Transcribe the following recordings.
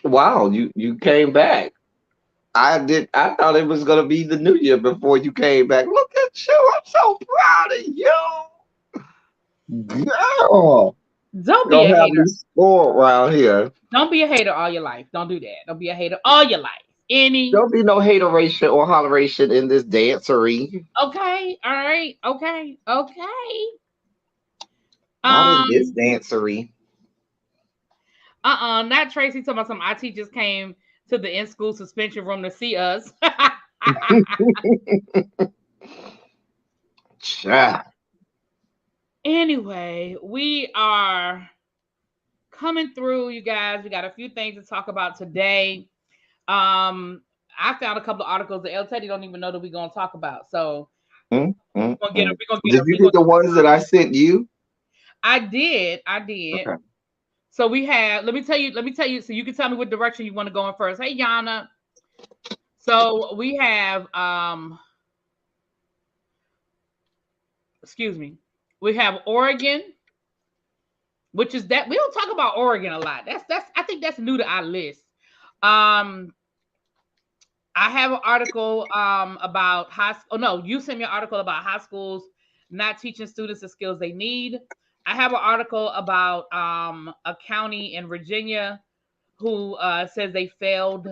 Wow, you came back. I thought it was gonna be the new year before you came back. Look at you. I'm so proud of you. Girl. Don't be a Don't have hater. me spoiled around here. Don't be a hater all your life. Don't do that. Don't be a hater all your life. Any Don't be no hateration or holleration in this dancery. okay, all right, okay, okay. Not in this Um, dancery. not Tracy talking about some our teachers came to the in school suspension room to see us. Child. Anyway, we are coming through, you guys. We got a few things to talk about today. I found a couple of articles that El Teddy don't even know that we're gonna talk about. So Mm, we're mm, gonna get her. mm. We're gonna get Did her. you We're get gonna. the ones that I sent you? I did. I did. Okay. So we have. Let me tell you. Let me tell you. So you can tell me what direction you want to go in first. Hey, Yana. So we have. Excuse me. We have Oregon, which is that we don't talk about Oregon a lot. That's. I think that's new to our list. Um, I have an article about high. Oh no, you sent me an article about high schools not teaching students the skills they need. I have an article about a county in Virginia who says they failed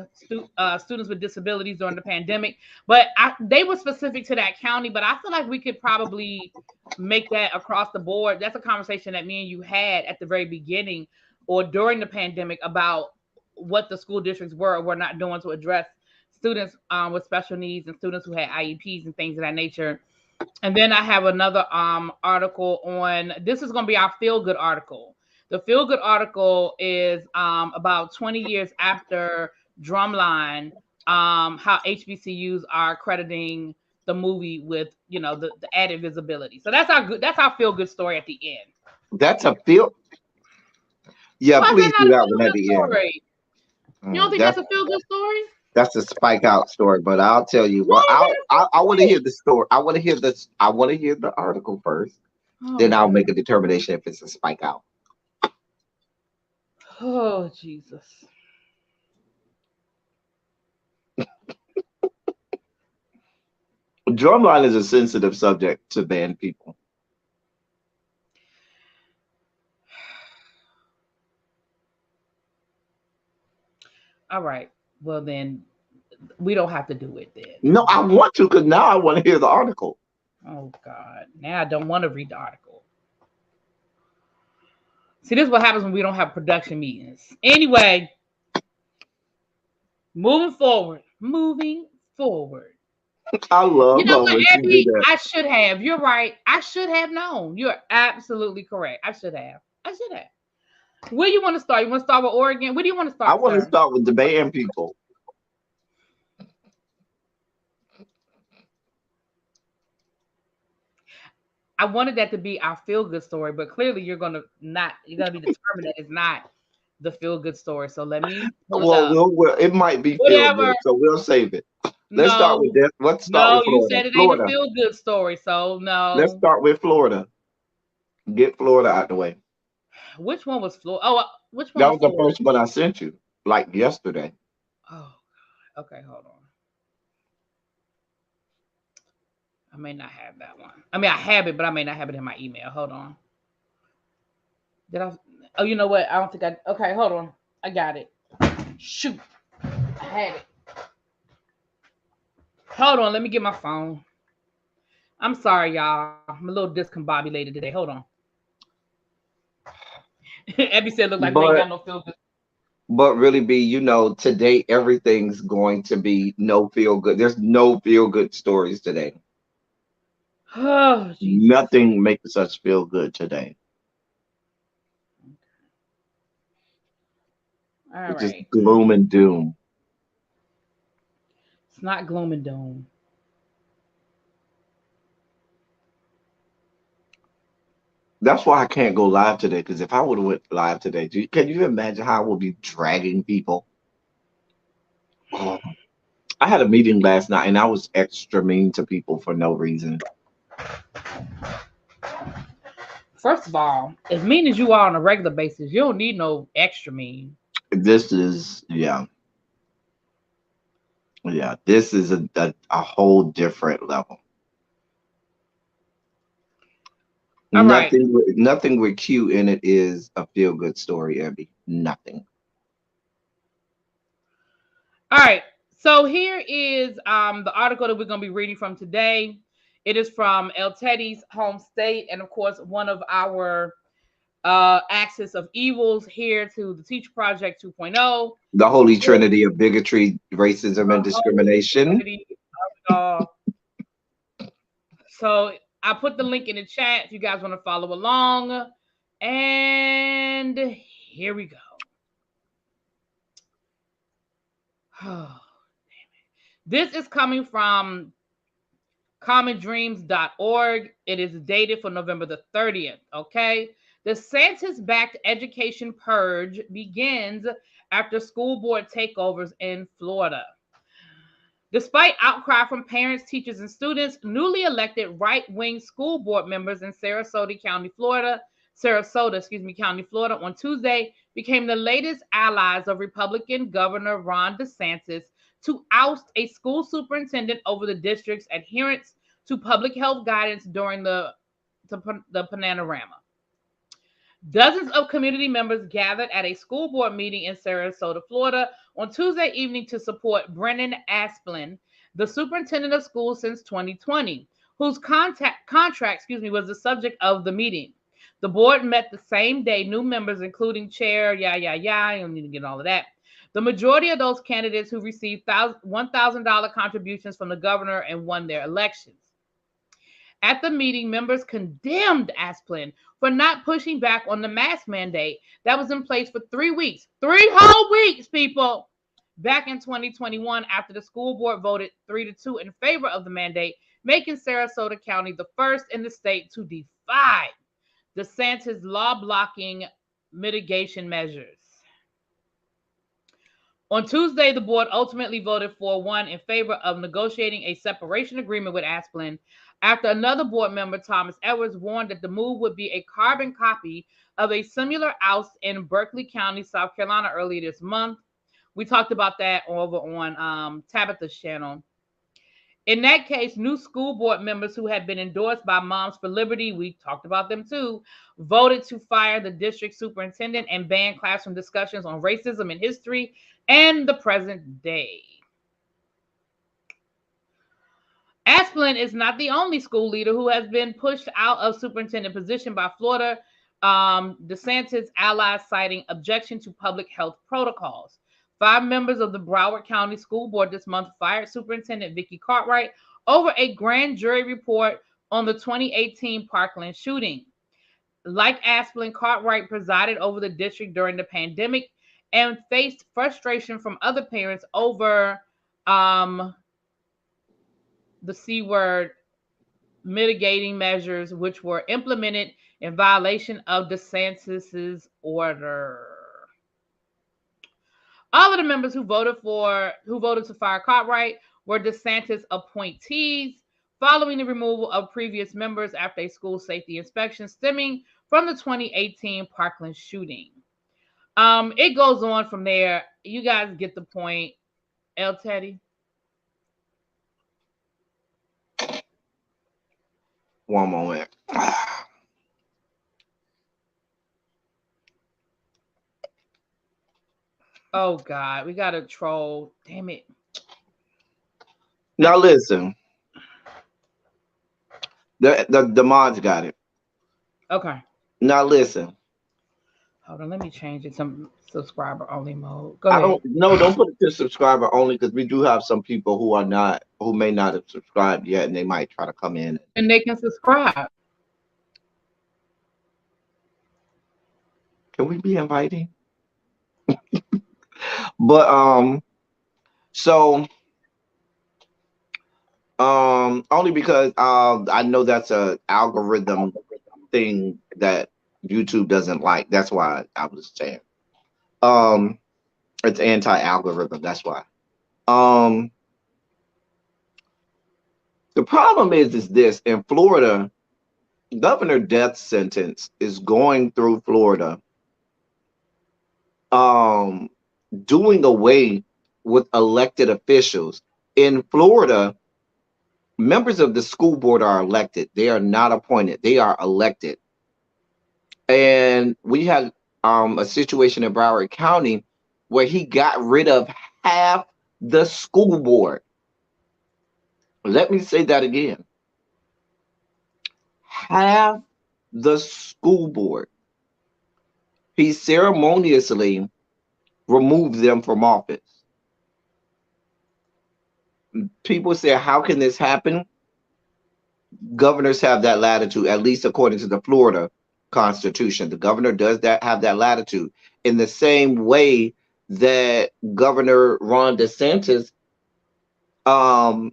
students with disabilities during the pandemic. But they were specific to that county. But I feel like we could probably make that across the board. That's a conversation that me and you had at the very beginning or during the pandemic about what the school districts were or were not doing to address students with special needs and students who had IEPs and things of that nature. And then I have another article on this is going to be our feel good article. The feel good article is about 20 years after Drumline, how HBCUs are accrediting the movie with the added visibility. So that's our feel good story at the end. That's a feel. Yeah, Why is that please do not a that feel one at good the end. story? You don't think that's That's a feel good story? that's a spike out story. But I'll tell you what. Why is that a I feel want to good hear the story. I want to hear this. I want to hear the article first. story? Oh Then I'll my, make a determination if it's a spike out. oh Jesus. Drumline is a sensitive subject to band people. All right. Well then, we don't have to do it then. No, I want to because now I want to hear the article. Oh God. Now I don't want to read the article. See, this is what happens when we don't have production meetings. Anyway, moving forward. Moving forward. I You love know her what, when she do Abby? that. I should have. You're right. I should have known. You're absolutely correct. I should have. I should have. Where you want to start? You want to start with Oregon? Where do you want to I start, want to sir? start with the band people. I wanted that to be our feel good story, but clearly you're gonna be determined that it's not the feel good story. So let me pull it Well, up. it might be feel Whatever. good, so we'll save it. Let's start with No, this. Let's start no, with you Florida. said it ain't a Florida. feel good story, so Let's no. start with Florida. Get Florida out the way. Which one was Florida? Oh, which one That was was the Florida? first one I sent you, like yesterday. Oh, God. Okay, hold on. I may not have that one. I mean, I have it, but I may not have it in my email. Hold on. Did I? Oh, you know what? I don't think I. Okay, hold on. I got it. Shoot, I had it. Hold on. Let me get my phone. I'm sorry, y'all. I'm a little discombobulated today. Hold on. Abby said, "Look like we ain't But got no filter." really be, today everything's going to be no feel good. There's no feel good stories today. Oh, Jesus. Nothing makes us feel good today. All It's just right. gloom and doom. It's not gloom and doom. That's why I can't go live today. Because if I would have went live today, can you imagine how I would be dragging people? Oh, I had a meeting last night and I was extra mean to people for no reason. First of all, as mean as you are on a regular basis, you don't need no extra mean. This is, yeah, yeah. This is a whole different level. All right. Nothing with Q in it is a feel good story, Abby. Nothing. All right. So here is the article that we're going to be reading from today. It is from El Teddy's home state, and of course, one of our axis of evils here to the Teach Project 2.0. The holy trinity of bigotry, racism, and discrimination. So I put the link in the chat if you guys want to follow along. And here we go. Oh, this is coming from commondreams.org. It is dated for November the 30th. Okay. The DeSantis-backed education purge begins after school board takeovers in Florida. Despite outcry from parents, teachers, and students, newly elected right-wing school board members in Sarasota County, Florida, on Tuesday became the latest allies of Republican Governor Ron DeSantis to oust a school superintendent over the district's adherence to public health guidance during the Panorama. Dozens of community members gathered at a school board meeting in Sarasota, Florida on Tuesday evening to support Brennan Asplin, the superintendent of schools since 2020, whose contract was the subject of the meeting. The board met the same day. New members, including Chair, you don't need to get all of that. The majority of those candidates who received $1,000 contributions from the governor and won their elections. At the meeting, members condemned Asplin for not pushing back on the mask mandate that was in place for 3 weeks. 3 whole weeks, people! Back in 2021, after the school board voted 3-2 in favor of the mandate, making Sarasota County the first in the state to defy DeSantis' law-blocking mitigation measures. On Tuesday, the board ultimately voted 4-1 in favor of negotiating a separation agreement with Asplin after another board member, Thomas Edwards, warned that the move would be a carbon copy of a similar oust in Berkeley County, South Carolina, earlier this month. We talked about that over on Tabitha's channel. In that case, new school board members who had been endorsed by Moms for Liberty, we talked about them too, voted to fire the district superintendent and ban classroom discussions on racism in history and the present day. Asplin is not the only school leader who has been pushed out of superintendent position by Florida DeSantis allies, citing objection to public health protocols. 5 members of the Broward County School Board this month fired Superintendent Vicki Cartwright over a grand jury report on the 2018 Parkland shooting. Like Asplin, Cartwright presided over the district during the pandemic and faced frustration from other parents over the C word mitigating measures, which were implemented in violation of DeSantis' order. All of the members who voted to fire Cartwright were DeSantis appointees following the removal of previous members after a school safety inspection stemming from the 2018 Parkland shooting. It goes on from there. You guys get the point. El Teddy. One moment. Oh God, we got a troll. Damn it. Now listen. The mods got it. Okay. Now listen. Hold on, let me change it to subscriber only mode. Go ahead. Don't put it to subscriber only, because we do have some people who may not have subscribed yet, and they might try to come in. And they can subscribe. Can we be inviting? But only because I know that's a algorithm thing that YouTube doesn't like. That's why I was saying. It's anti-algorithm. That's why. The problem is this: in Florida, governor death sentence is going through Florida. doing away with elected officials. In Florida, members of the school board are elected. They are not appointed. They are elected. And we had a situation in Broward County where he got rid of half the school board. Let me say that again. Half the school board. He ceremoniously removed them from office. People say, how can this happen? Governors have that latitude, at least according to the Florida Constitution. The governor does that have that latitude in the same way that Governor Ron DeSantis um,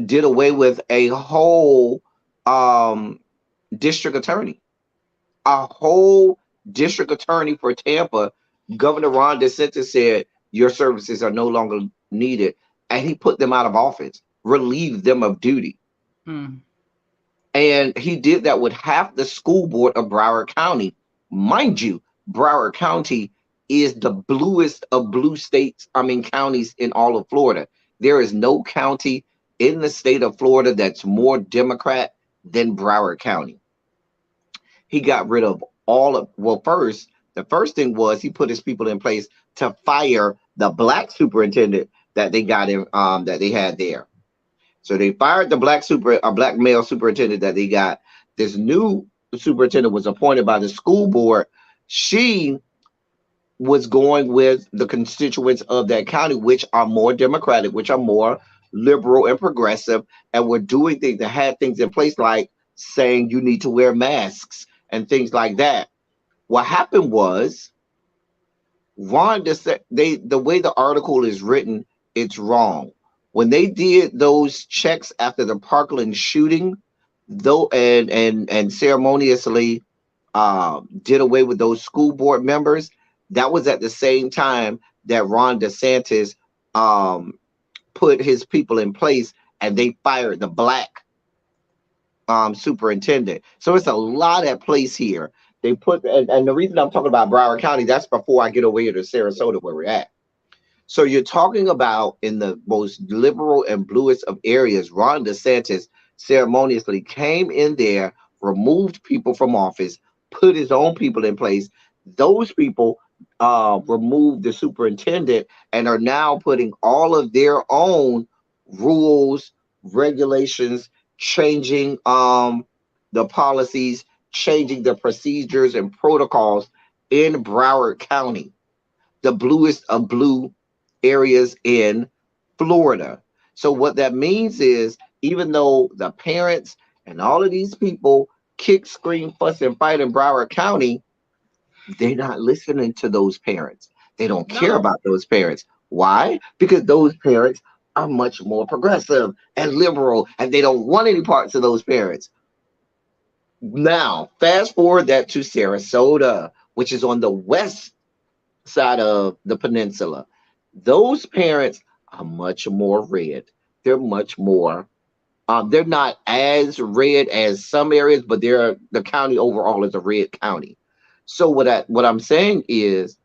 did away with a whole um, district attorney, a whole district attorney for Tampa. Governor Ron DeSantis said your services are no longer needed, and he put them out of office, relieved them of duty. Hmm. And he did that with half the school board of Broward County. Mind you, Broward County is the bluest of blue states, counties in all of Florida. There is no county in the state of Florida that's more Democrat than Broward County. He got rid of all of, well, first, the first thing was he put his people in place to fire the black superintendent that they got in, that they had there. So they fired the black male superintendent that they got. This new superintendent was appointed by the school board. She was going with the constituents of that county, which are more democratic, which are more liberal and progressive, and were doing things that had things in place like saying you need to wear masks and things like that. What happened was the way the article is written, it's wrong. When they did those checks after the Parkland shooting, though, and ceremoniously did away with those school board members, that was at the same time that Ron DeSantis put his people in place, and they fired the black superintendent. So it's a lot at place here. They put, and the reason I'm talking about Broward County, that's before I get over here to Sarasota where we're at. So you're talking about in the most liberal and bluest of areas, Ron DeSantis ceremoniously came in there, removed people from office, put his own people in place. Those people removed the superintendent and are now putting all of their own rules, regulations, changing the policies, changing the procedures and protocols in Broward County, the bluest of blue areas in Florida. So what that means is, even though the parents and all of these people kick, scream, fuss, and fight in Broward County, they're not listening to those parents. They don't care No. about those parents. Why? Because those parents are much more progressive and liberal, and they don't want any parts of those parents. Now, fast forward that to Sarasota, which is on the west side of the peninsula. Those parents are much more red. They're much more. They're not as red as some areas, but the county overall is a red county. So what I'm saying is,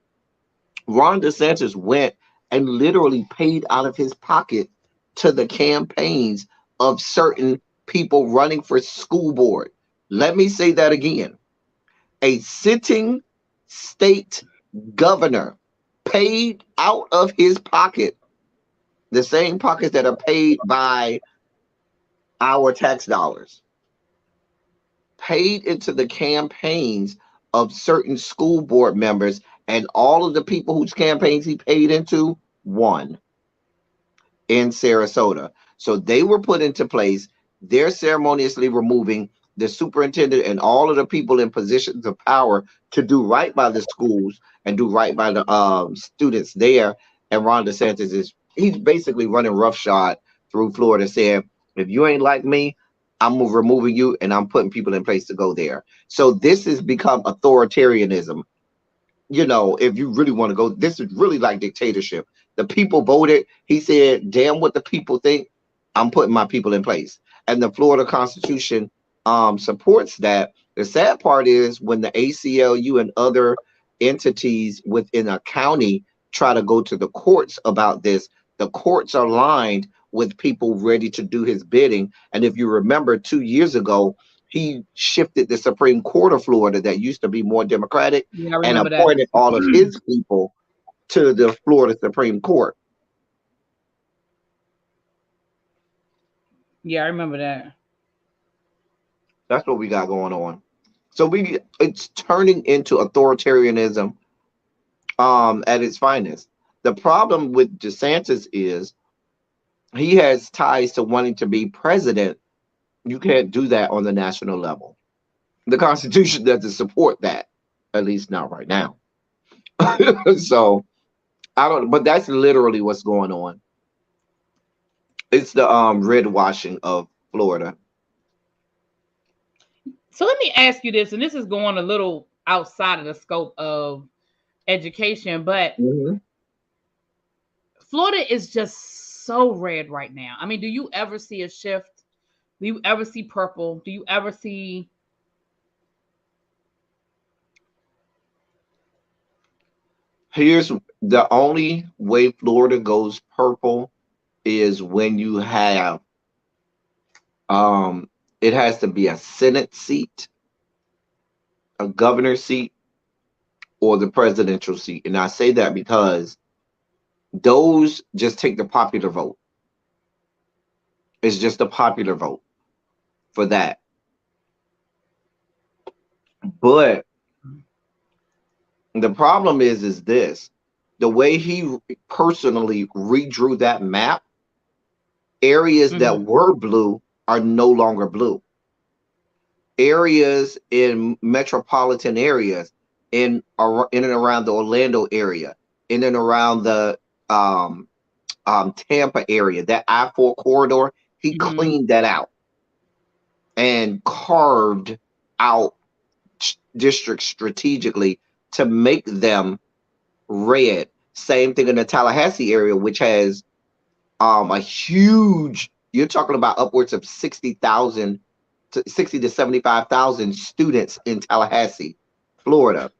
Ron DeSantis went and literally paid out of his pocket to the campaigns of certain people running for school board. Let me say that again. A sitting state governor paid out of his pocket, the same pockets that are paid by our tax dollars, paid into the campaigns of certain school board members, and all of the people whose campaigns he paid into won in Sarasota. So they were put into place. They're ceremoniously removing the superintendent and all of the people in positions of power to do right by the schools and do right by the students there. And Ron DeSantis he's basically running roughshod through Florida, saying, if you ain't like me, I'm removing you and I'm putting people in place to go there. So this has become authoritarianism. If you really want to go, this is really like dictatorship. The people voted. He said, damn what the people think. I'm putting my people in place. And the Florida Constitution supports that. The sad part is when the ACLU and other entities within a county try to go to the courts about this, the courts are lined with people ready to do his bidding. And if you remember 2 years ago, he shifted the Supreme Court of Florida that used to be more Democratic Yeah, I and remember that. appointed all of his people to the Florida Supreme Court. Yeah, I remember that. That's what we got going on. So it's turning into authoritarianism at its finest. The problem with DeSantis is he has ties to wanting to be president. You can't do that on the national level. The Constitution doesn't support that, at least not right now. So I don't, but that's literally what's going on. It's the red washing of Florida. So let me ask you this, and this is going a little outside of the scope of education, but Mhm. Florida is just so red right now. I mean, do you ever see a shift? Do you ever see purple? Do you ever see? Here's the only way Florida goes purple is when you have um it has to be a Senate seat, a governor seat, or the presidential seat. And I say that because those just take the popular vote. It's just a popular vote for that. But the problem is this: the way he personally redrew that map, areas that Mhm. were blue are no longer blue. Areas in metropolitan areas in and around the Orlando area, in and around the um, Tampa area, that I-4 corridor, he Mhm. cleaned that out and carved out districts strategically to make them red. Same thing in the Tallahassee area, which has a huge, you're talking about upwards of 60,000 to 60 to 75,000 students in Tallahassee, Florida,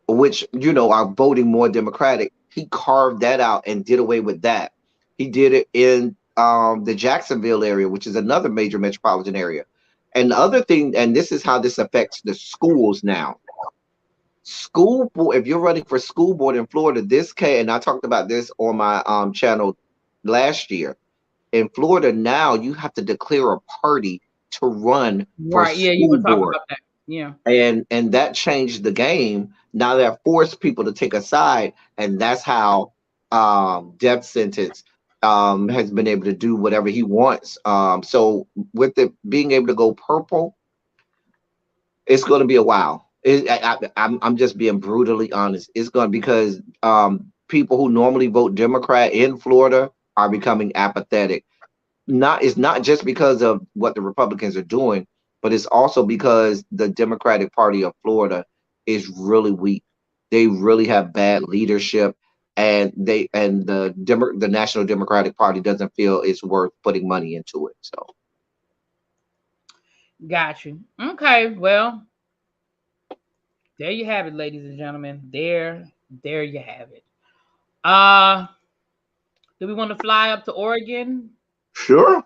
which are voting more Democratic. He carved that out and did away with that. He did it in the Jacksonville area, which is another major metropolitan area. And the other thing, and this is how this affects the schools now. School board, if you're running for school board in Florida, this can, and I talked about this on my channel last year. In Florida now, you have to declare a party to run for Right. Yeah, you school were talking board, about that. Yeah. and that changed the game. Now that forced people to take a side, and that's how death sentence has been able to do whatever he wants. So with it being able to go purple, it's going to be a while. I'm just being brutally honest. It's going because people who normally vote Democrat in Florida are becoming apathetic. It's not just because of what the Republicans are doing, but it's also because the Democratic Party of Florida is really weak. They really have bad leadership, and the National Democratic Party doesn't feel it's worth putting money into it. So Got you. Okay. Well, there you have it, ladies and gentlemen. There you have it. Uh, do we want to fly up to Oregon? sure.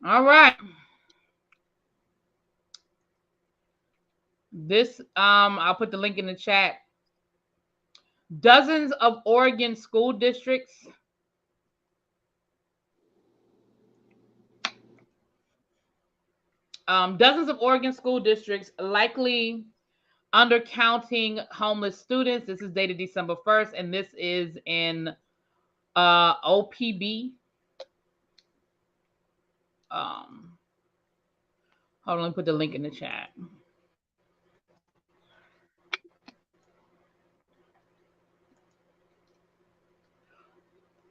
All right. This I'll put the link in the chat. Dozens of Oregon school districts dozens of Oregon school districts likely undercounting homeless students. This is dated December 1st, and this is in OPB. Um, Hold on, let me put the link in the chat.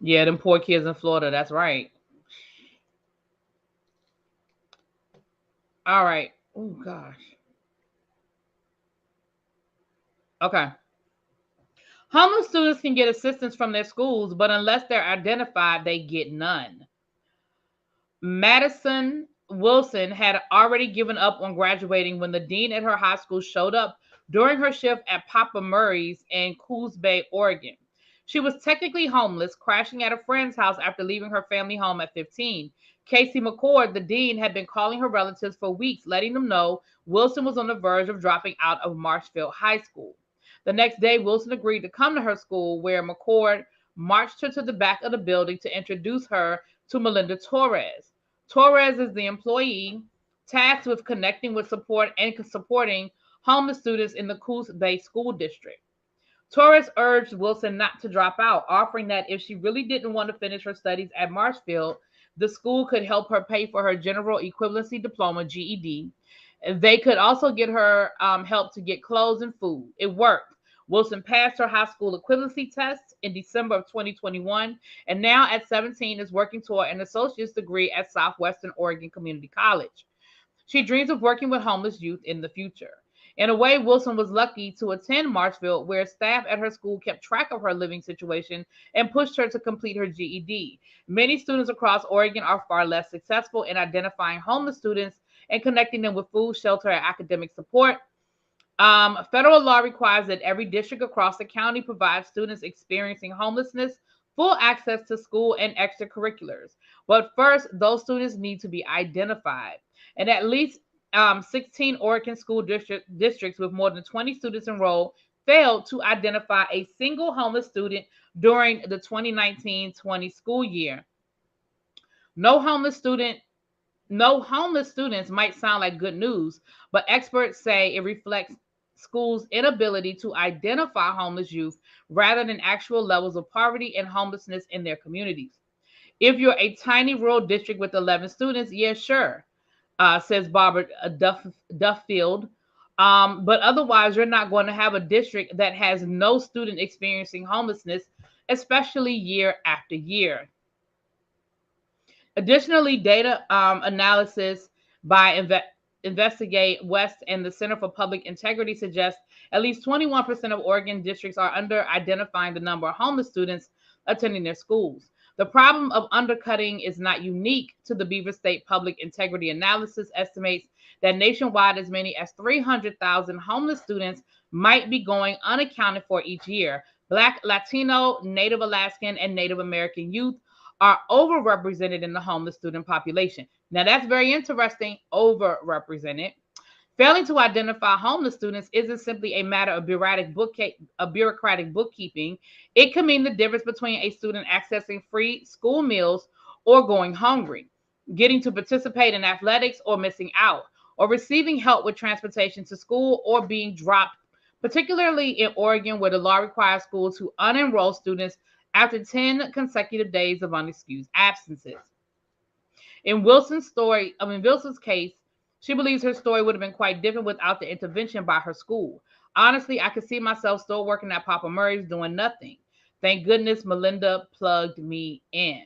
Yeah, them poor kids in Florida. That's right. All right. Oh gosh. Okay. Homeless students can get assistance from their schools, but unless they're identified, they get none. Madison Wilson had already given up on graduating when the dean at her high school showed up during her shift at Papa Murray's in Coos Bay, Oregon. She was technically homeless, crashing at a friend's house after leaving her family home at 15. Casey McCord, the dean, had been calling her relatives for weeks, letting them know Wilson was on the verge of dropping out of Marshfield High School. The next day, Wilson agreed to come to her school, where McCord marched her to the back of the building to introduce her to Melinda Torres. Torres is the employee tasked with connecting with support and supporting homeless students in the Coos Bay School District. Torres urged Wilson not to drop out, offering that if she really didn't want to finish her studies at Marshfield, the school could help her pay for her general equivalency diploma, GED. They could also get her help to get clothes and food. It worked. Wilson passed her high school equivalency test in December of 2021, and now at 17 is working toward an associate's degree at Southwestern Oregon Community College. She dreams of working with homeless youth in the future. In a way, Wilson was lucky to attend Marshfield, where staff at her school kept track of her living situation and pushed her to complete her GED. Many students across Oregon are far less successful in identifying homeless students and connecting them with food, shelter, and academic support. Federal law requires that every district across the county provide students experiencing homelessness full access to school and extracurriculars. But first, those students need to be identified. And at least 16 Oregon school districts with more than 20 students enrolled failed to identify a single homeless student during the 2019-20 school year. No homeless students might sound like good news, but experts say it reflects schools' inability to identify homeless youth rather than actual levels of poverty and homelessness in their communities. If you're a tiny rural district with 11 students, yeah, sure, says Barbara Duffield. But otherwise, you're not going to have a district that has no student experiencing homelessness, especially year after year. Additionally, data analysis by Investigate West and the Center for Public Integrity suggests at least 21% of Oregon districts are under identifying the number of homeless students attending their schools. The problem of undercutting is not unique to the Beaver State Public Integrity Analysis estimates that nationwide as many as 300,000 homeless students might be going unaccounted for each year. Black, Latino, Native Alaskan, and Native American youth are overrepresented in the homeless student population. Now, that's very interesting, overrepresented. Failing to identify homeless students isn't simply a matter of bureaucratic bookkeeping. It can mean the difference between a student accessing free school meals or going hungry, getting to participate in athletics or missing out, or receiving help with transportation to school or being dropped, particularly in Oregon, where the law requires schools to unenroll students after 10 consecutive days of unexcused absences. In Wilson's case, she believes her story would have been quite different without the intervention by her school. Honestly, I could see myself still working at Papa Murray's doing nothing. Thank goodness Melinda plugged me in.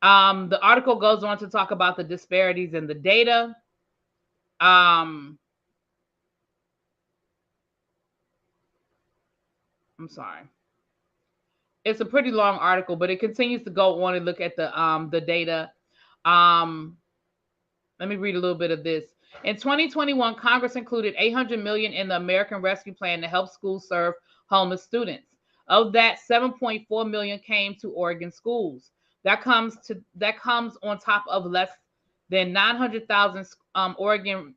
The article goes on to talk about the disparities in the data. I'm sorry. It's a pretty long article, but it continues to go on and look at the data. Let me read a little bit of this. In 2021, Congress included $800 million in the American Rescue Plan to help schools serve homeless students. Of that, $7.4 million came to Oregon schools. That comes on top of less than 900,000 Oregon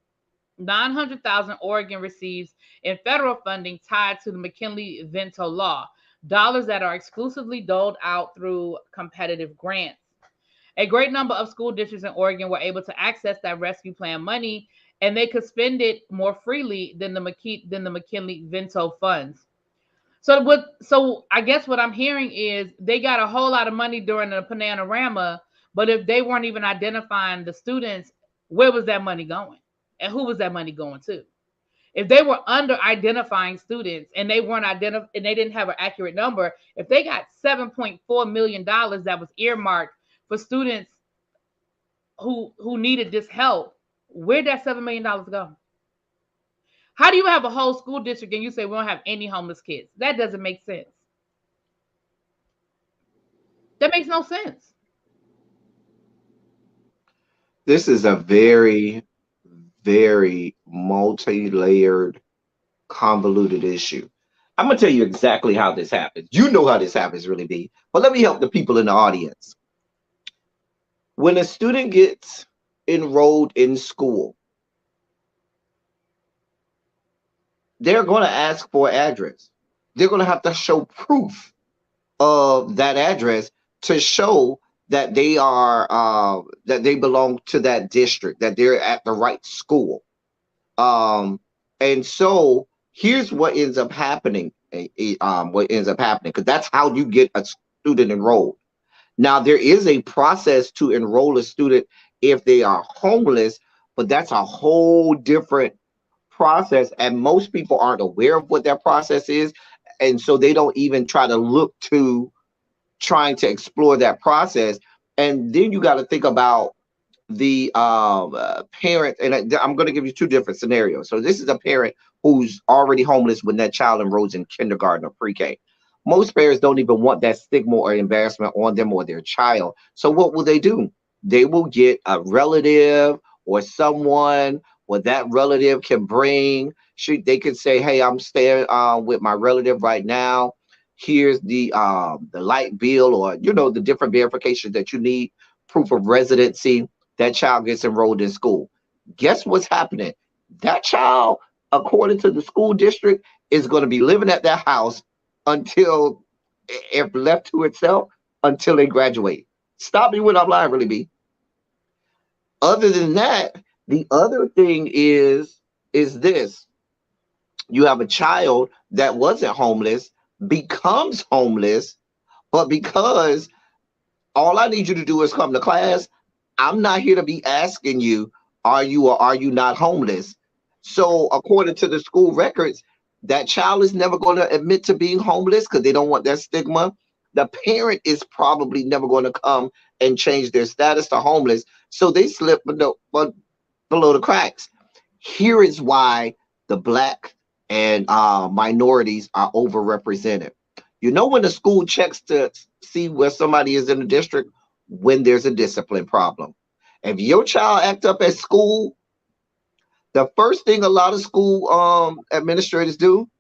receives in federal funding tied to the McKinley-Vento law, dollars that are exclusively doled out through competitive grants. A great number of school districts in Oregon were able to access that rescue plan money, and they could spend it more freely than the McKinley-Vento funds. So I guess what I'm hearing is they got a whole lot of money during the Panorama, but if they weren't even identifying the students, where was that money going? And who was that money going to? If they were under identifying students and they weren't and they didn't have an accurate number, if they got $7.4 million that was earmarked for students who needed this help, where'd that $7 million go? How do you have a whole school district and you say we don't have any homeless kids? That doesn't make sense. That makes no sense. This is a very, very multi-layered convoluted issue. I'm gonna tell you exactly how this happens. You know how this happens, really, B. But let me help the people in the audience. When a student gets enrolled in school, they're going to ask for an address. They're going to have to show proof of that address to show that they are that they belong to that district, that they're at the right school. And so here's what ends up happening. What ends up happening, because that's how you get a student enrolled. Now, there is a process to enroll a student if they are homeless, but that's a whole different process. And most people aren't aware of what that process is. And so they don't even try to look to trying to explore that process. And then you got to think about the parent. And I'm going to give you two different scenarios. So this is a parent who's already homeless when that child enrolls in kindergarten or pre-K. Most parents don't even want that stigma or embarrassment on them or their child. So what will they do? They will get a relative or someone what that relative can bring. They could say, "Hey, I'm staying with my relative right now. Here's the light bill, or the different verifications that you need, proof of residency." That child gets enrolled in school. Guess what's happening? That child, according to the school district, is going to be living at that house until, if left to itself, until they graduate. Stop me when I'm lying, really, be. Other than that, the other thing is this: you have a child that wasn't homeless, becomes homeless, but because all I need you to do is come to class, I'm not here to be asking you, are you or are you not homeless? So according to the school records, that child is never going to admit to being homeless because they don't want that stigma. The parent is probably never going to come and change their status to homeless. So they slip below the cracks. Here is why the Black and minorities are overrepresented. When the school checks to see where somebody is in the district, when there's a discipline problem. If your child act up at school, the first thing a lot of school administrators do,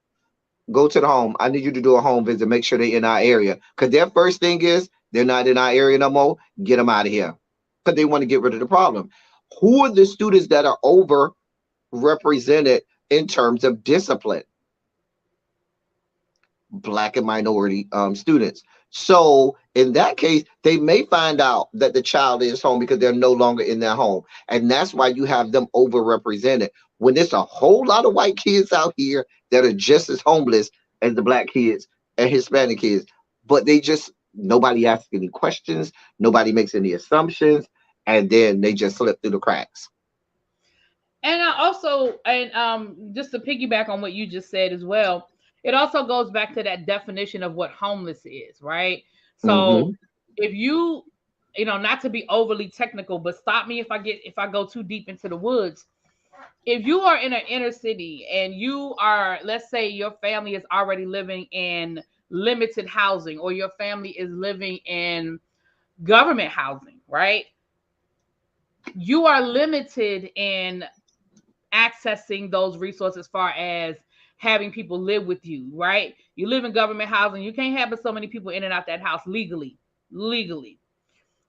go to the home. I need you to do a home visit, make sure they're in our area. Because their first thing is, they're not in our area no more, get them out of here. Because they want to get rid of the problem. Who are the students that are overrepresented in terms of discipline? Black and minority students. So in that case, they may find out that the child is home because they're no longer in their home. And that's why you have them overrepresented. When there's a whole lot of white kids out here that are just as homeless as the Black kids and Hispanic kids, but nobody asks any questions, nobody makes any assumptions, and then they just slip through the cracks. And just to piggyback on what you just said as well, it also goes back to that definition of what homeless is, right? So if you, not to be overly technical, but stop me if I go too deep into the woods. If you are in an inner city and you are, let's say your family is already living in limited housing, or your family is living in government housing, right? You are limited in accessing those resources as far as having people live with you, right? You live in government housing, you can't have so many people in and out that house legally.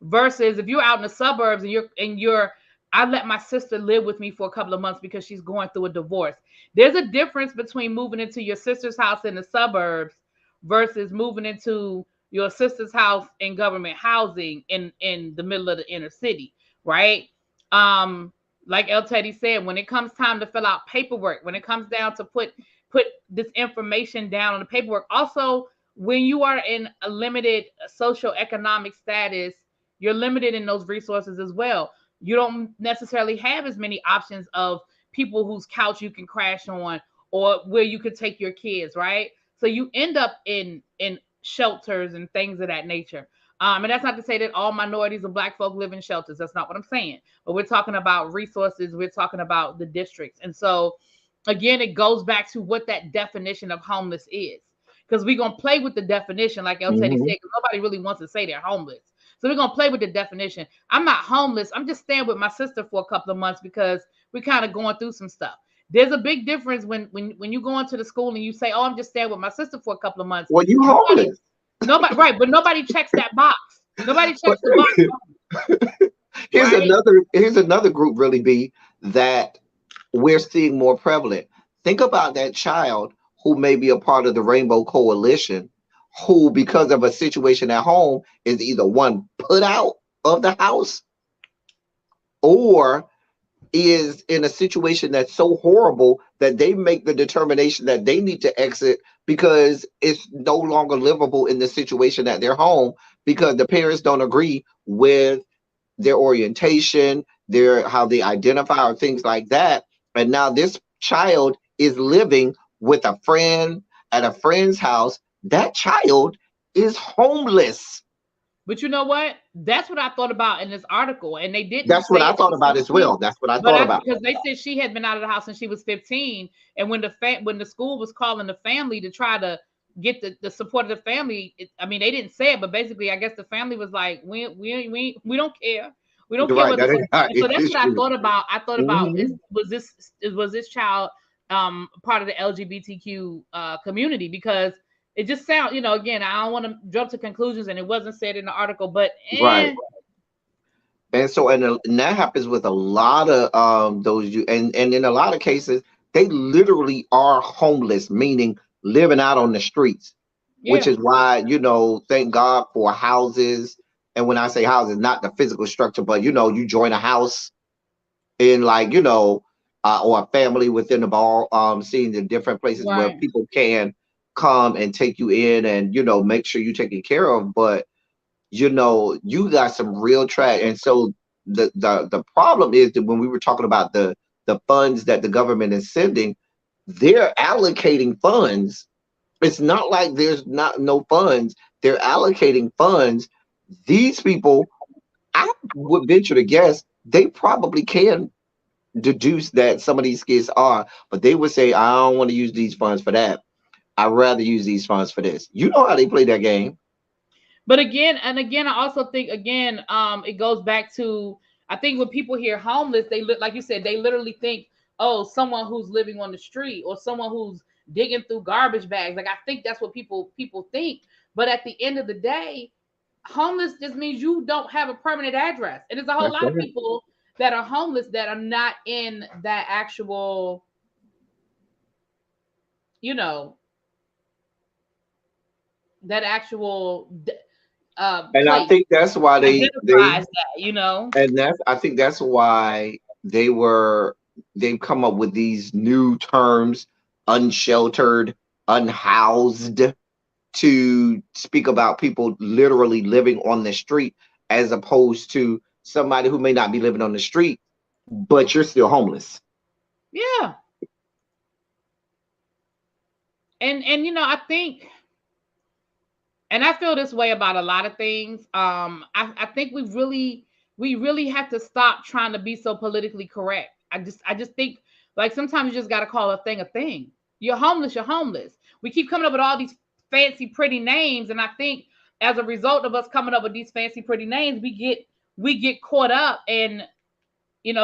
Versus if you're out in the suburbs and I let my sister live with me for a couple of months because she's going through a divorce. There's a difference between moving into your sister's house in the suburbs versus moving into your sister's house in government housing in the middle of the inner city, right? Like El Teddy said, when it comes time to fill out paperwork, when it comes down to put this information down on the paperwork. Also, when you are in a limited socioeconomic status, you're limited in those resources as well. You don't necessarily have as many options of people whose couch you can crash on or where you could take your kids, right? So you end up in shelters and things of that nature. And that's not to say that all minorities and Black folk live in shelters. That's not what I'm saying. But we're talking about resources. We're talking about the districts. And so, again, it goes back to what that definition of homeless is. Because we're going to play with the definition, like El Teddy said, because nobody really wants to say they're homeless. So we're going to play with the definition. I'm not homeless. I'm just staying with my sister for a couple of months because we're kind of going through some stuff. There's a big difference when you go into the school and you say, "Oh, I'm just staying with my sister for a couple of months." Well, you Nobody, homeless. nobody, right? But nobody checks that box. Nobody But checks the box, right? here's another group really be that we're seeing more prevalent. Think about that child who may be a part of the Rainbow Coalition, who, because of a situation at home, is either one put out of the house or is in a situation that's so horrible that they make the determination that they need to exit because it's no longer livable in the situation at their home because the parents don't agree with their orientation, their how they identify or things like that. And now this child is living with a friend at a friend's house. That child is homeless. But you know what? That's what I thought about in this article, and they didn't That's what say I it thought about as specifically, well. That's what I but thought about. because they said she had been out of the house since she was 15, and when the school was calling the family to try to get the support of the family, I mean, they didn't say it, but basically, I guess the family was like, we don't care, we don't You're care right. what the That is not and an so that's what I issue. thought about. I thought about Mhm. was this child part of the LGBTQ community because it just sounds, again, I don't want to jump to conclusions, and it wasn't said in the article, but Right. And so, and that happens with a lot of those you and in a lot of cases, they literally are homeless, meaning living out on the streets, which yeah, is why, thank God for houses. And when I say houses, not the physical structure, but you join a house in like, or a family within the ball, seeing the different places where right. people can come and take you in and, make sure you're taken care of. But you got some real track. And so the problem is that when we were talking about the funds that the government is sending, they're allocating funds. It's not like there's not no funds. They're allocating funds. These people, I would venture to guess, they probably can deduce that some of these kids are, but they would say, I don't want to use these funds for that. I'd rather use these funds for this. You know how they play that game. But again, and again, I also think again, it goes back to I think when people hear homeless, they look like you said, they literally think, oh, someone who's living on the street or someone who's digging through garbage bags. Like I think that's what people think. But at the end of the day, homeless just means you don't have a permanent address. And there's a whole That's lot of right. people that are homeless that are not in that actual, you know, that actual And I place think that's why identifies that. and that's I think that's why they've come up with these new terms, unsheltered, unhoused, to speak about people literally living on the street as opposed to somebody who may not be living on the street, but you're still homeless. Yeah. And I think and I feel this way about a lot of things. I think we really have to stop trying to be so politically correct. I just think like sometimes you just gotta call a thing a thing. You're homeless, you're homeless. We keep coming up with all these fancy pretty names, and I think as a result of us coming up with these fancy pretty names, we get caught up and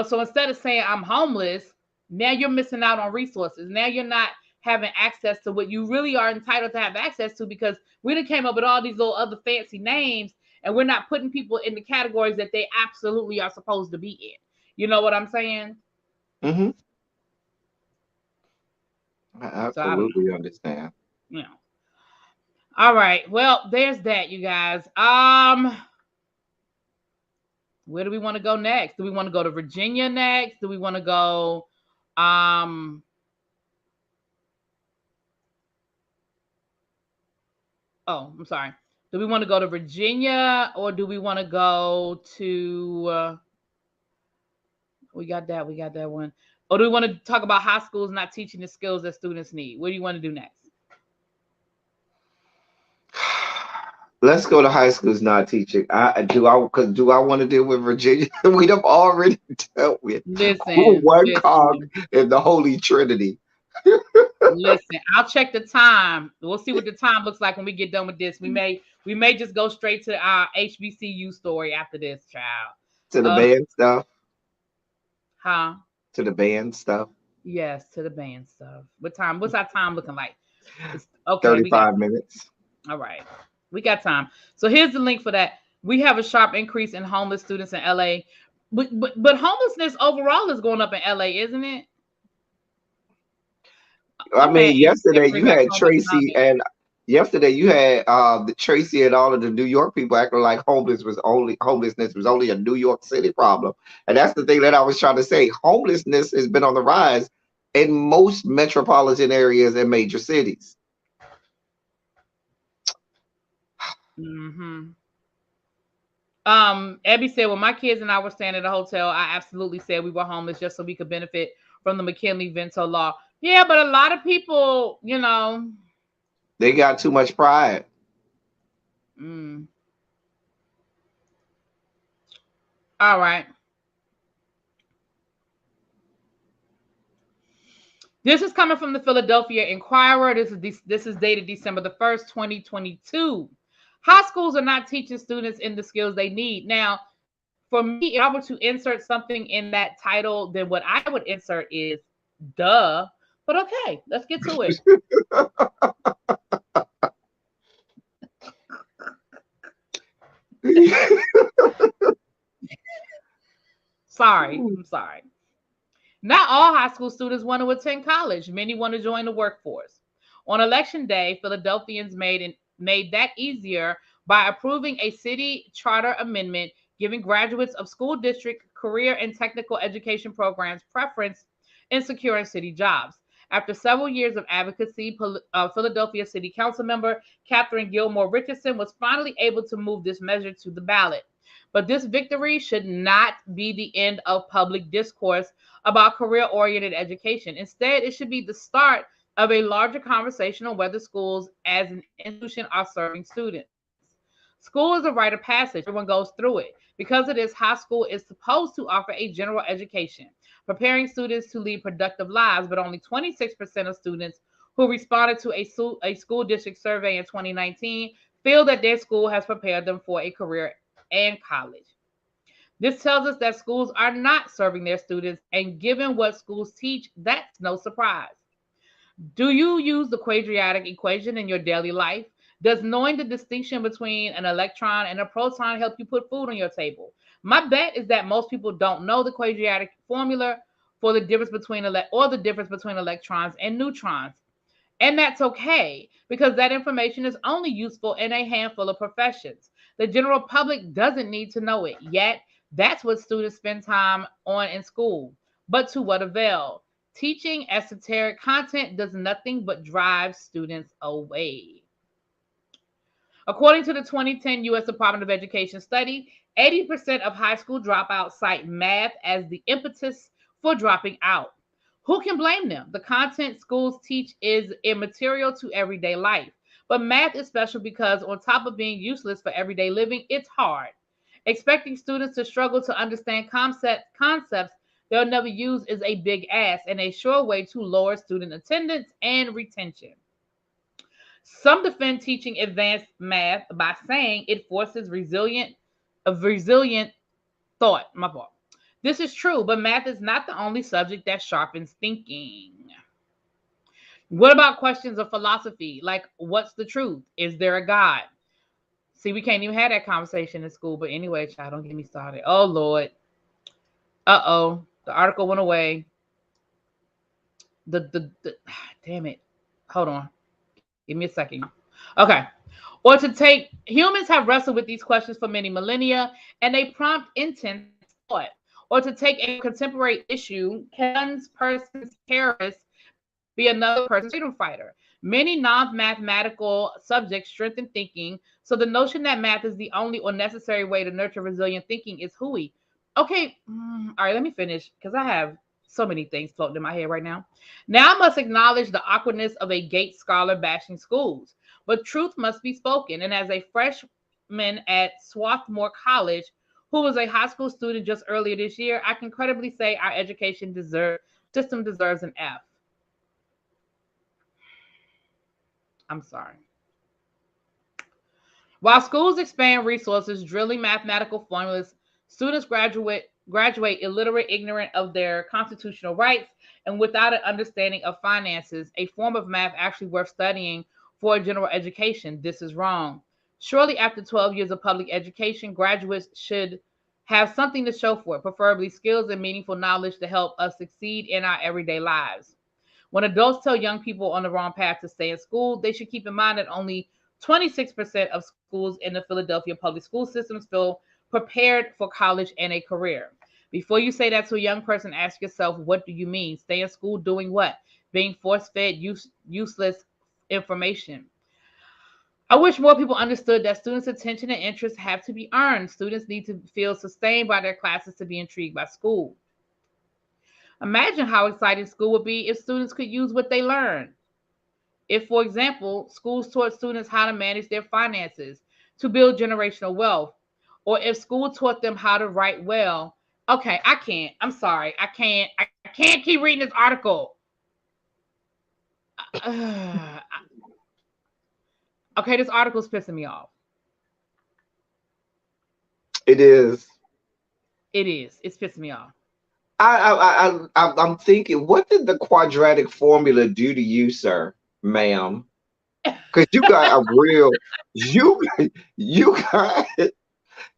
so instead of saying I'm homeless, now you're missing out on resources. Now you're not having access to what you really are entitled to have access to because we done came up with all these little other fancy names and we're not putting people in the categories that they absolutely are supposed to be in. You know what I'm saying? Hmm. I So I don't know. absolutely understand. You know. All right. Well, there's that, you guys. Where do we want to go next? Do we want to go to Virginia next? Do we want to go um Oh, I'm sorry. Do we want to go to Virginia or do we want to go to? We got that one. Or do we want to talk about high schools not teaching the skills that students need? What do you want to do next? Let's go to high schools not teaching. Do I want to deal with Virginia? We'd have already dealt with Listen, one cog listen, in the Holy Trinity. listen. I'll check the time. We'll see what the time looks like when we get done with this. We may just go straight to our HBCU story after this, child. To the Uh, band stuff. huh? To the band stuff. Yes, to the band stuff. What time? What's our time looking like? It's okay. We got 35 minutes. all right. We got time. So here's the link for that. We have a sharp increase in homeless students in LA. But homelessness overall is going up in LA, isn't it? I My man mean, yesterday bring you back had home Tracy economics. and yesterday you had the Tracy and all of the New York people acting like homelessness was only a New York City problem. And that's the thing that I was trying to say. Homelessness has been on the rise in most metropolitan areas and major cities. Mm-hmm. Abby said, when my kids and I were staying at a hotel, I absolutely said we were homeless just so we could benefit from the McKinley-Vento law. Yeah, but a lot of people, They got too much pride. mm, all right. This is coming from the Philadelphia Inquirer. This is dated December the 1st, 2022. High schools are not teaching students in the skills they need. Now, for me, if I were to insert something in that title, then what I would insert is duh. But okay, let's get to it. Sorry, I'm sorry. Not all high school students want to attend college. Many want to join the workforce. On election day, Philadelphians made that easier by approving a city charter amendment giving graduates of school district career and technical education programs preference in securing city jobs. After several years of advocacy, Philadelphia City Council member Catherine Gilmore Richardson was finally able to move this measure to the ballot. But this victory should not be the end of public discourse about career oriented education. Instead, it should be the start of a larger conversation on whether schools as an institution are serving students. School is a rite of passage, everyone goes through it. Because it is, high school is supposed to offer a general education, preparing students to lead productive lives, but only 26% of students who responded to a school district survey in 2019 feel that their school has prepared them for a career and college. This tells us that schools are not serving their students, and given what schools teach, that's no surprise. Do you use the quadratic equation in your daily life? Does knowing the distinction between an electron and a proton help you put food on your table? My bet is that most people don't know the quadratic formula for the difference between the difference between electrons and neutrons. And that's okay because that information is only useful in a handful of professions. The general public doesn't need to know it yet. That's what students spend time on in school. But to what avail? Teaching esoteric content does nothing but drive students away. According to the 2010 U.S. Department of Education study, 80% of high school dropouts cite math as the impetus for dropping out. Who can blame them? The content schools teach is immaterial to everyday life. But math is special because, on top of being useless for everyday living, it's hard. Expecting students to struggle to understand concepts they'll never use is a big ask and a sure way to lower student attendance and retention. Some defend teaching advanced math by saying it forces resilient thought. My fault. This is true, but math is not the only subject that sharpens thinking. What about questions of philosophy? Like, what's the truth? Is there a God? See, we can't even have that conversation in school. But anyway, child, don't get me started. Oh, Lord. Uh-oh. The article went away. Damn it. Hold on. Give me a second. Okay. Or to take humans have wrestled with these questions for many millennia, and they prompt intense thought. Or to take a contemporary issue, can one person's terrorist be another person's freedom fighter? Many non-mathematical subjects strengthen thinking, so the notion that math is the only or necessary way to nurture resilient thinking is hooey. Okay, all right, let me finish because I have so many things floating in my head right now. Now I must acknowledge the awkwardness of a Gates scholar bashing schools, but truth must be spoken. And as a freshman at Swarthmore College, who was a high school student just earlier this year, I can credibly say our system deserves an F. I'm sorry. While schools expand resources, drilling mathematical formulas, students graduate illiterate, ignorant of their constitutional rights, and without an understanding of finances, a form of math actually worth studying for a general education. This is wrong. Shortly after 12 years of public education, graduates should have something to show for it, preferably skills and meaningful knowledge to help us succeed in our everyday lives. When adults tell young people on the wrong path to stay in school, they should keep in mind that only 26% of schools in the Philadelphia public school systems feel prepared for college and a career. Before you say that to a young person, ask yourself, what do you mean? Stay in school doing what? Being force fed useless information. I wish more people understood that students' attention and interest have to be earned. Students need to feel sustained by their classes to be intrigued by school. Imagine how exciting school would be if students could use what they learn. If, for example, schools taught students how to manage their finances, to build generational wealth, or if school taught them how to write well. Okay, I can't. I'm sorry. I can't. I can't keep reading this article. Okay, this article's pissing me off. It is. It is. It's pissing me off. I'm thinking, what did the quadratic formula do to you, sir, ma'am? Because you got a real, you you got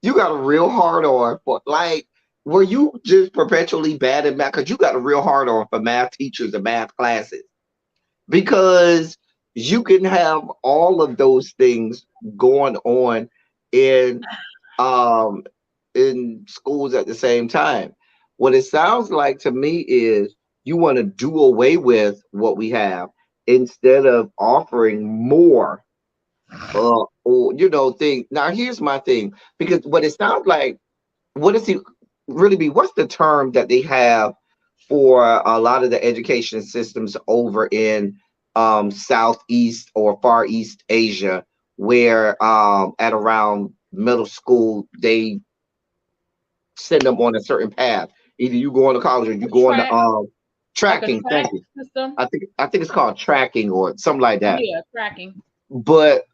you got a real hard on for, like, were you just perpetually bad at math? Because you got a real hard on for math teachers and math classes. Because you can have all of those things going on in um in schools at the same time. What it sounds like to me is you want to do away with what we have instead of offering more or thing. Now here's my thing, because what it sounds like, what does it really be? What's the term that they have for a lot of the education systems over in Southeast or Far East Asia, where at around middle school they send them on a certain path. Either you go on to college or you go on to like a tracking. track Thank you. system. I think it's called tracking or something like that. Yeah, tracking. But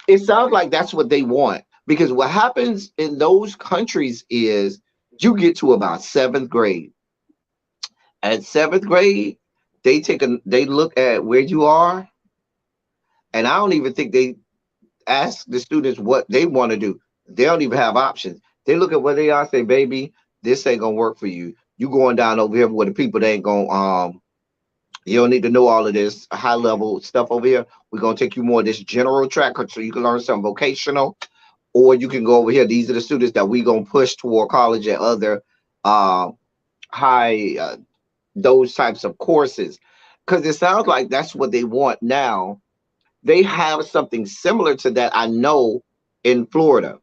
it sounds like that's what they want, because what happens in those countries is you get to about seventh grade. At seventh grade, they look at where you are, and I don't even think they ask the students what they want to do. They don't even have options. They look at where they are, say, baby, this ain't gonna work for you. You going down over here where the people that ain't gonna you don't need to know all of this high level stuff over here. We're gonna take you more of this general track so you can learn some vocational, or you can go over here. These are the students that we gonna push toward college and other uh, high those types of courses, because it sounds like that's what they want now. They have something similar to that, I know, in Florida.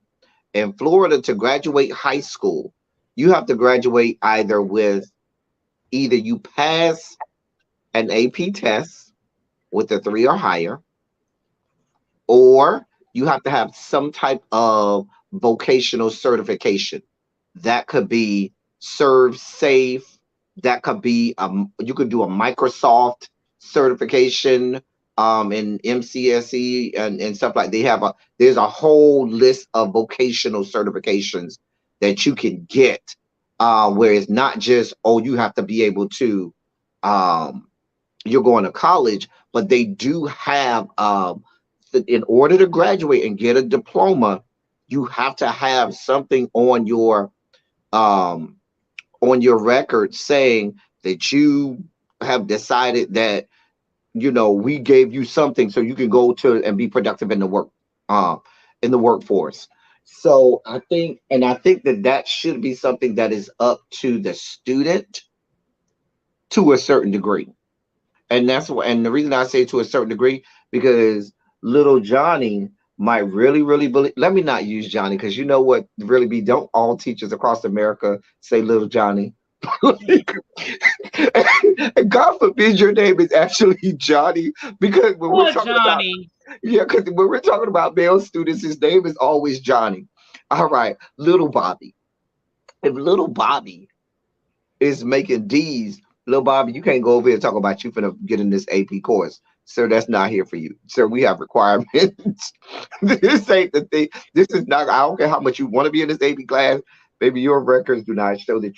In Florida, to graduate high school, you have to graduate either you pass an AP test with a 3 or higher, or you have to have some type of vocational certification. That could be Serve Safe. That could be you could do a Microsoft certification in MCSE and stuff like. There's a whole list of vocational certifications that you can get, where it's not just, oh, you have to be able to you're going to college, but they do have in order to graduate and get a diploma, you have to have something on your record saying that you have decided that we gave you something so you can go to and be productive in the workforce. So I think that should be something that is up to the student to a certain degree. And the reason I say to a certain degree, because little Johnny might really, really believe. Let me not use Johnny, because you know what really be. Don't all teachers across America say little Johnny? God forbid your name is actually Johnny, because when we're talking about because when we're talking about male students, his name is always Johnny. All right, little Bobby. If little Bobby is making D's, little Bobby, you can't go over here and talk about you for getting this AP course. Sir, that's not here for you. Sir, we have requirements. This ain't the thing. This is not, I don't care how much you want to be in this AP class. Maybe your records do not show that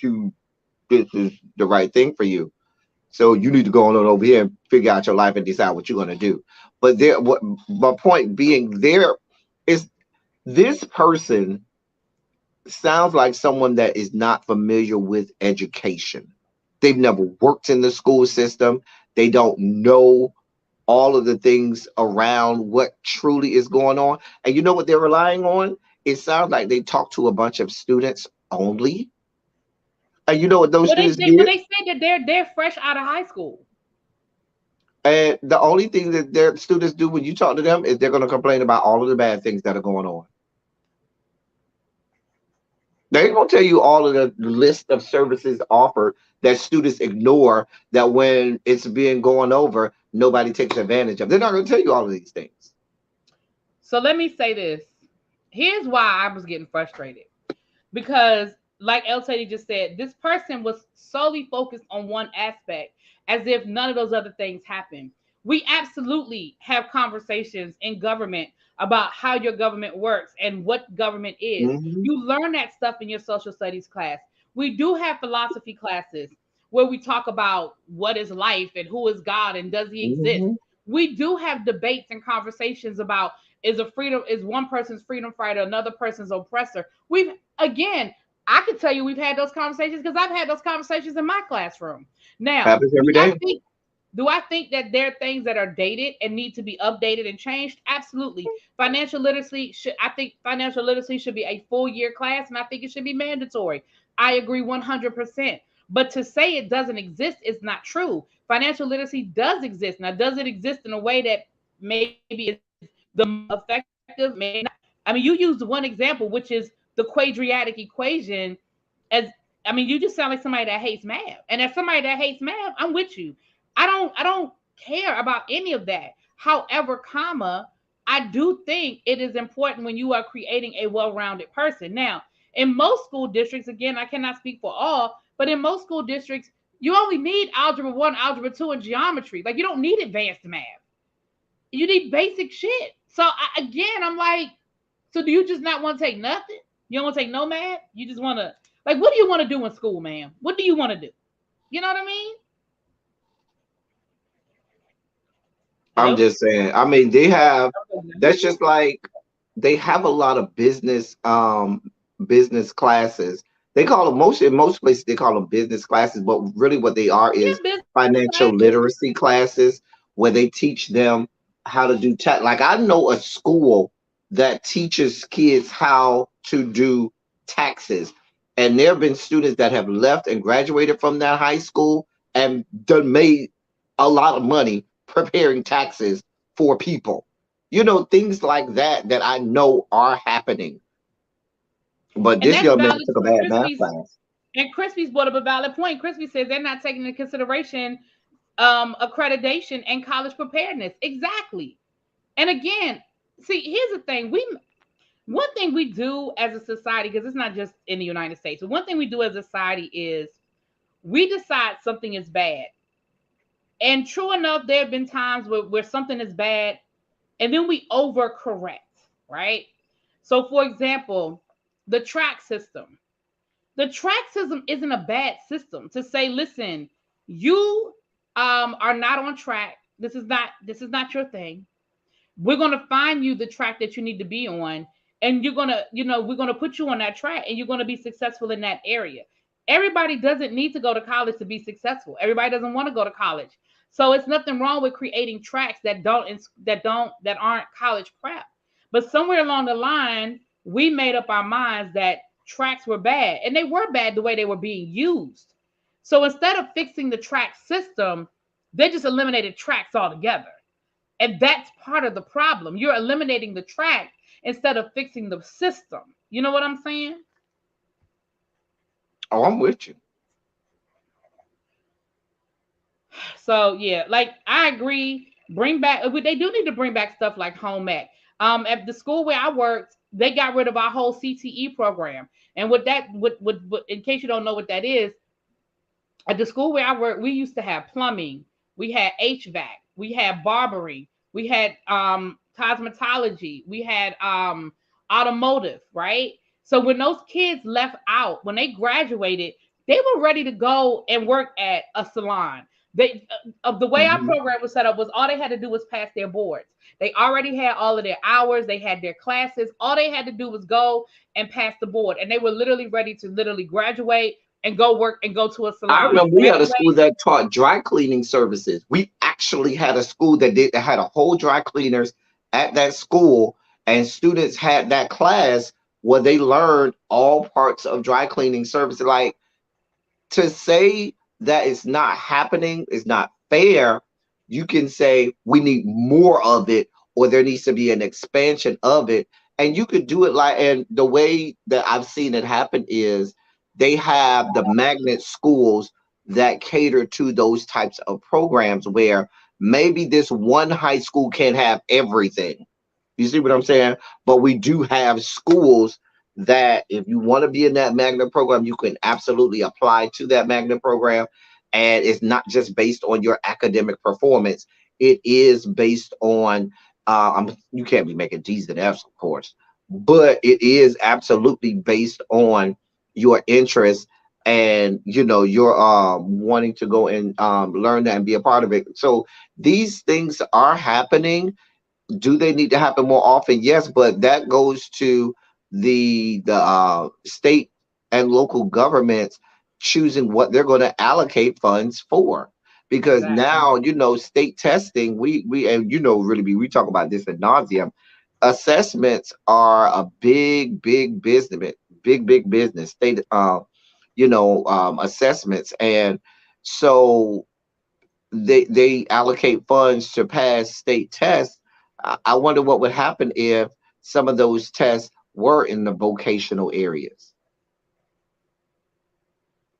this is the right thing for you. So you need to go on over here and figure out your life and decide what you're going to do. But there, what my point being, there is this person sounds like someone that is not familiar with education. They've never worked in the school system. They don't know all of the things around what truly is going on. And you know what they're relying on? It sounds like they talk to a bunch of students only. And you know what those Well, students but did? they said that they're fresh out of high school. And the only thing that their students do when you talk to them is they're going to complain about all of the bad things that are going on. They ain't going to tell you all of the list of services offered that students ignore, that when it's being going over, nobody takes advantage of. They're not going to tell you all of these things. So let me say this. Here's why I was getting frustrated. Because, like El Teddy just said, this person was solely focused on one aspect, as if none of those other things happened. We absolutely have conversations in government about how your government works and what government is. Hmm. You learn that stuff in your social studies class. We do have philosophy classes where we talk about what is life and who is God and does he exist. Hmm. We do have debates and conversations about is one person's freedom fighter another person's oppressor. We've again, I can tell you we've had those conversations because I've had those conversations in my classroom. Now, Happens every day. do I think that there are things that are dated and need to be updated and changed? Absolutely. I think financial literacy should be a full year class, and I think it should be mandatory. I agree 100%. But to say it doesn't exist is not true. Financial literacy does exist. Now, does it exist in a way that maybe is the most effective? Maybe not. I mean, you used one example, which is the quadratic equation. As I mean, you just sound like somebody that hates math. And as somebody that hates math, I'm with you. I don't care about any of that. However, comma, I do think it is important when you are creating a well-rounded person. Now, in most school districts, again, I cannot speak for all, but in most school districts, you only need algebra 1, algebra 2, and geometry. Like you don't need advanced math. You need basic shit. So again, I'm like, so do you just not want to take nothing? You don't want to take no math? You just want to like, what do you want to do in school, man? What do you want to do? You know what I mean? I'm Hello? just saying. I mean, that's just like they have a lot of business classes. They call them in most places they call them business classes, but really what they are Yeah, is business financial classes. literacy classes where they teach them how to do tech. Like I know a school that teaches kids how to do taxes. And there have been students that have left and graduated from that high school and done made a lot of money preparing taxes for people. You know, things like that that I know are happening. But And this that's young man valid took a too. bad math class. Crispy's brought up a valid point. Crispy says they're not taking into consideration accreditation and college preparedness. Exactly. And again, see, here's the thing. One thing we do as a society, because it's not just in the United States, but one thing we do as a society is we decide something is bad. And true enough, there have been times where something is bad and then we overcorrect, right? So, for example, the track system. The track system isn't a bad system to say, listen, you are not on track. This is not your thing. We're gonna find you the track that you need to be on, and you're gonna, we're gonna put you on that track, and you're gonna be successful in that area. Everybody doesn't need to go to college to be successful. Everybody doesn't want to go to college. So it's nothing wrong with creating tracks that aren't college prep. But somewhere along the line, we made up our minds that tracks were bad, and they were bad the way they were being used. So instead of fixing the track system, they just eliminated tracks altogether. And that's part of the problem. You're eliminating the track instead of fixing the system. You know what I'm saying? Oh, I'm with you. So yeah, like I agree. Bring back. They do need to bring back stuff like home ec. At the school where I worked, they got rid of our whole CTE program. And with that, in case you don't know what that is, at the school where I worked, we used to have plumbing, we had HVAC, we had barbering, we had cosmetology, we had automotive, right? So when those kids left out, when they graduated, they were ready to go and work at a salon. They of the way our Mhm. program was set up was all they had to do was pass their boards. They already had all of their hours, they had their classes. All they had to do was go and pass the board, and they were literally ready to literally graduate and go work and go to a I salon. remember we had a Graduate. school that taught dry cleaning services. We actually had a school that had a whole dry cleaners at that school, and students had that class where they learned all parts of dry cleaning services. Like, to say that it's not happening is not fair. You can say we need more of it, or there needs to be an expansion of it. And you could do it like, and the way that I've seen it happen is they have the magnet schools that cater to those types of programs where maybe this one high school can't have everything. You see what I'm saying? But we do have schools that, if you want to be in that magnet program, you can absolutely apply to that magnet program. And it's not just based on your academic performance, it is based on, you can't be making D's and F's, of course, but it is absolutely based on your interest and your wanting to go and learn that and be a part of it. So these things are happening. Do they need to happen more often? Yes, but that goes to the state and local governments choosing what they're going to allocate funds for. Because Exactly. now, state testing, we and really, we talk about this ad nauseum. Assessments are a big business, big business. State assessments. And so they allocate funds to pass state tests. I wonder what would happen if some of those tests were in the vocational areas,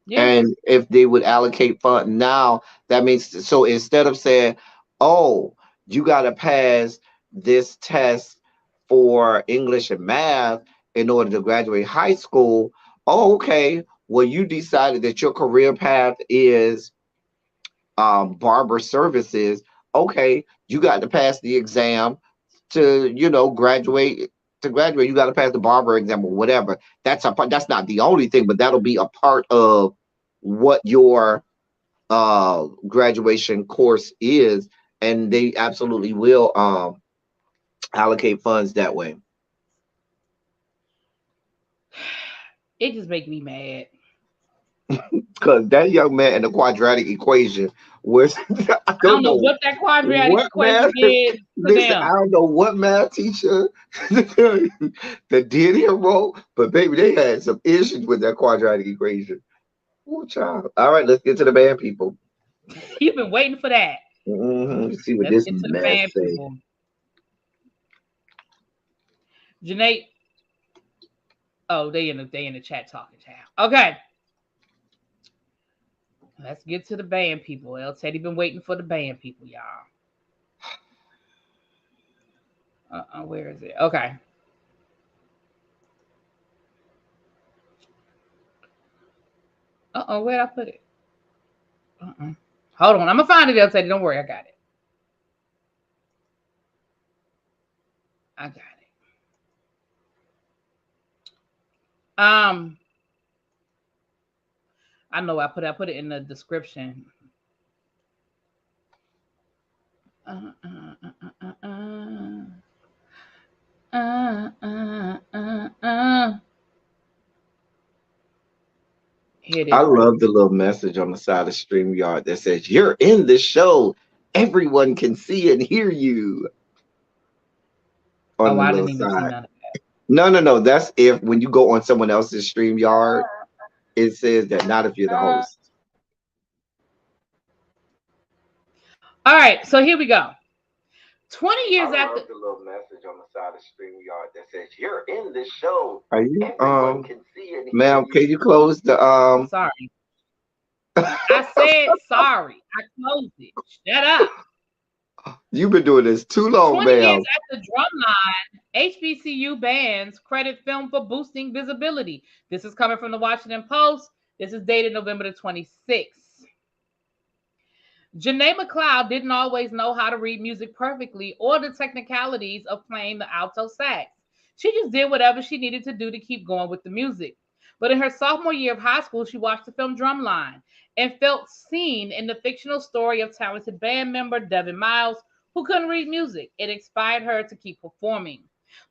Yeah. and if they would allocate fund now. That means, so instead of saying, "Oh, you got to pass this test for English and math in order to graduate high school," oh, okay. Well, you decided that your career path is barber services. Okay, you got to pass the exam to graduate. To graduate, you got to pass the barber exam or whatever. That's not the only thing, but that'll be a part of what your graduation course is, and they absolutely will allocate funds that way. It just makes me mad. Because that young man in the quadratic equation was, I I don't don't know know what that quadratic what math. equation did to Listen, I them. don't know what math teacher that did him wrong, but baby, they had some issues with that quadratic equation. Oh, child. All right, let's get to the band people. You've been waiting for that. Let's see what Let's this get to the mess band say. people. Janae. Oh, they in the chat talking, child. Okay. Let's get to the band people. El Teddy been waiting for the band people, y'all. Where is it? Okay. Where'd I put it? Hold on. I'm gonna find it, El Teddy. Don't worry, I got it. I got it. Um, I know I put it in the description. Uh, uh, uh, uh, Here it I is, right love here. the little message on the side of StreamYard that says, "You're in the show. Everyone can see and hear you," on Oh, the I little didn't even see side. none of No, no, no. That's if when you go on someone else's StreamYard, it says that, not if you're the that. host. All right, so here we go. 20 I years after. love the little message on the side of StreamYard that says, "You're in this show. Are you Everyone can see and hear ma'am, can you close the Sorry. I said sorry. I closed it. Shut up. You've been doing this too long, 20 years ma'am. after Drumline, HBCU bans credit film for boosting visibility. This is coming from the Washington Post. This is dated November the 26th. Janae McLeod didn't always know how to read music perfectly or the technicalities of playing the alto sax. She just did whatever she needed to do to keep going with the music. But in her sophomore year of high school, she watched the film Drumline and felt seen in the fictional story of talented band member Devin Miles, who couldn't read music. It inspired her to keep performing.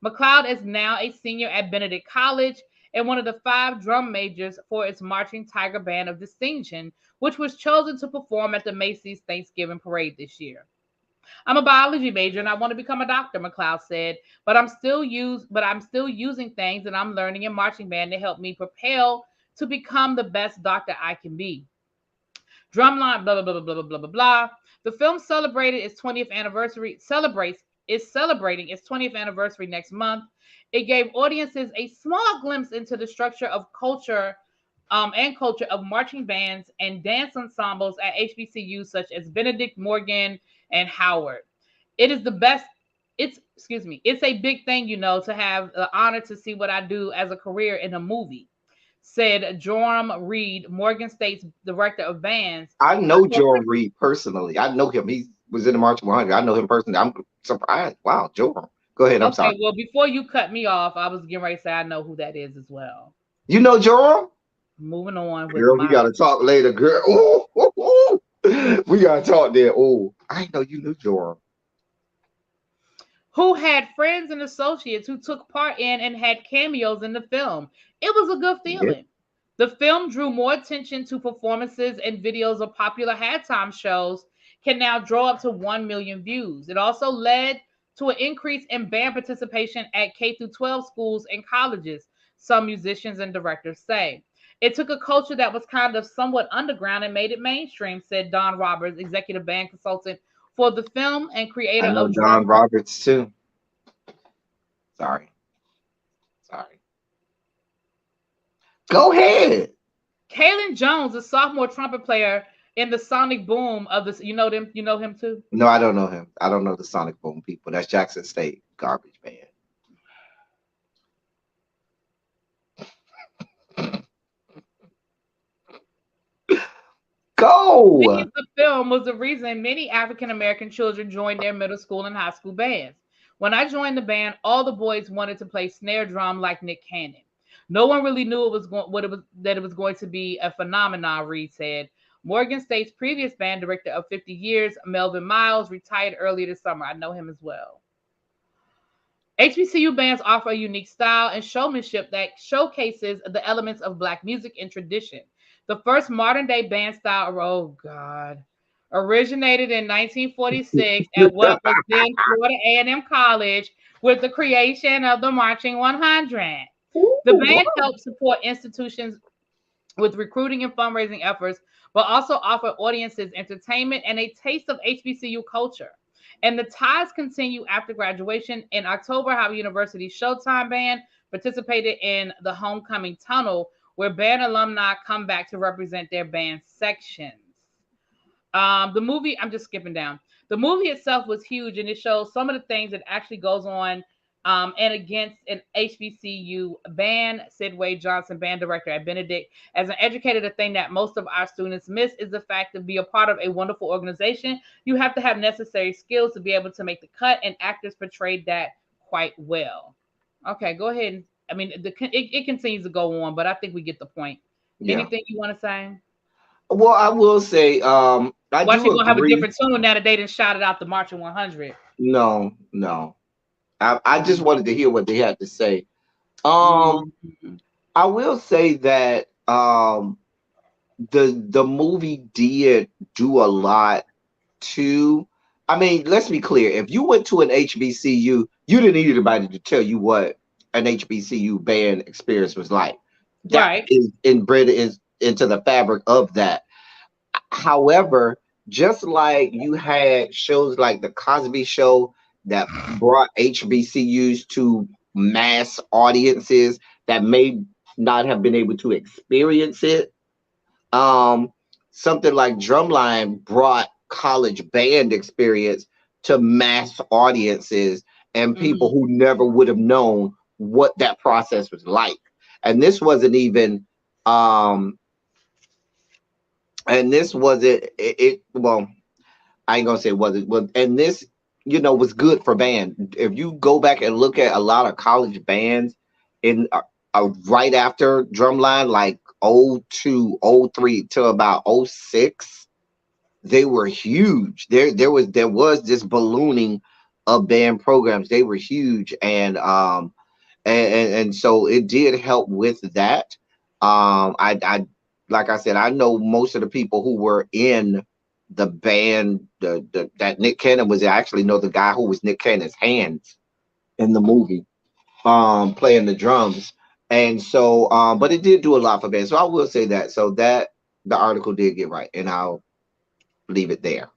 McLeod is now a senior at Benedict College and one of the 5 drum majors for its Marching Tiger Band of Distinction, which was chosen to perform at the Macy's Thanksgiving Parade this year. I'm a biology major and I want to become a doctor, McLeod said, but I'm still using things that I'm learning in marching band to help me propel to become the best doctor I can be. Drumline, blah blah blah blah blah blah blah blah. The film is celebrating its 20th anniversary next month. It gave audiences a small glimpse into the structure of culture and culture of marching bands and dance ensembles at HBCUs such as Benedict, Morgan, and Howard. It is the best. It's excuse me. It's a big thing, to have the honor to see what I do as a career in a movie, said Joram Reed, Morgan State's director of bands. I know Joram Reed personally. I know him. He was in the March 100. I know him personally. I'm surprised. Wow, Joram. Go ahead. I'm sorry. Well, before you cut me off, I was getting ready to say I know who that is as well. You know Joram? Moving on. Girl, we got to talk later, girl. Ooh. We got to talk there. Oh, I know you knew Joram. Who had friends and associates who took part in and had cameos in the film. It was a good feeling. Yeah. The film drew more attention to performances and videos of popular halftime shows, can now draw up to 1 million views. It also led to an increase in band participation at K-12 schools and colleges, some musicians and directors say. It took a culture that was kind of somewhat underground and made it mainstream, said Don Roberts, executive band consultant for the film and creator of Don Roberts too. Sorry. Go ahead. Kalen Jones, a sophomore trumpet player in the Sonic Boom of this. You know them? You know him too? No, I don't know him. I don't know the Sonic Boom people. That's Jackson State garbage band. Go. The film was the reason many African American children joined their middle school and high school bands. When I joined the band, all the boys wanted to play snare drum like Nick Cannon. No one really knew it was going to be a phenomenon, Reed said. Morgan State's previous band director of 50 years, Melvin Miles, retired earlier this summer. I know him as well. HBCU bands offer a unique style and showmanship that showcases the elements of Black music and tradition. The first modern-day band style, originated in 1946 at what was then Florida A&M College with the creation of the Marching 100. The band helped support institutions with recruiting and fundraising efforts, but also offer audiences entertainment and a taste of HBCU culture. And the ties continue after graduation. In October, Howard University Showtime Band participated in the Homecoming Tunnel, where band alumni come back to represent their band sections. The movie, I'm just skipping down. The movie itself was huge, and it shows some of the things that actually goes on and against an HBCU band. Sid Wade Johnson, band director at Benedict. As an educator, the thing that most of our students miss is the fact to be a part of a wonderful organization. You have to have necessary skills to be able to make the cut, and actors portrayed that quite well. Okay, go ahead. I mean, it continues to go on, but I think we get the point. Yeah. Anything you want to say? Well, I will say, why you gonna have a different tune now that they didn't shout it out the Marching 100? No. I just wanted to hear what they had to say. I will say that the movie did do a lot to. I mean, let's be clear. If you went to an HBCU, you didn't need anybody to tell you what an HBCU band experience was like. That right. Is inbred into the fabric of that. However, just like you had shows like the Cosby Show that brought HBCUs to mass audiences that may not have been able to experience it, something like Drumline brought college band experience to mass audiences and people who never would have known what that process was like. And this wasn't even well, I ain't gonna say was it well, and this was good for band. If you go back and look at a lot of college bands in right after Drumline, like '02, '03 to about '06, they were huge. There was this ballooning of band programs. They were huge, and so it did help with that. I like I said, I know most of the people who were in the band that Nick Cannon was. I actually know the guy who was Nick Cannon's hands in the movie, playing the drums. And so, but it did do a lot for bands. So I will say that. So that the article did get right, and I'll leave it there.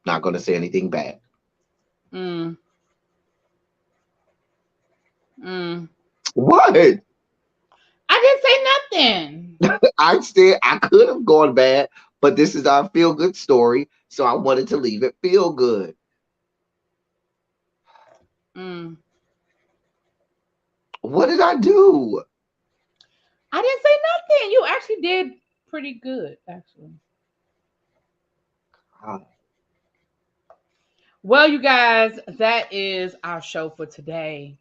Not going to say anything bad. Mm. Mm. What? I didn't say nothing. I said I could have gone bad, but this is our feel good story, so I wanted to leave it feel good. Mm. What did I do? I didn't say nothing. You actually did pretty good, actually. Ah, Well, you guys, that is our show for today.